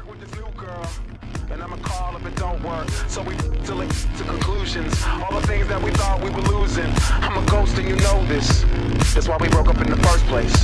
flirt with this new girl, and I'ma call if it don't work. So we till it to conclusions. All the things that we thought we were losing. I'm a ghost and you know this. That's why we broke up in the first place.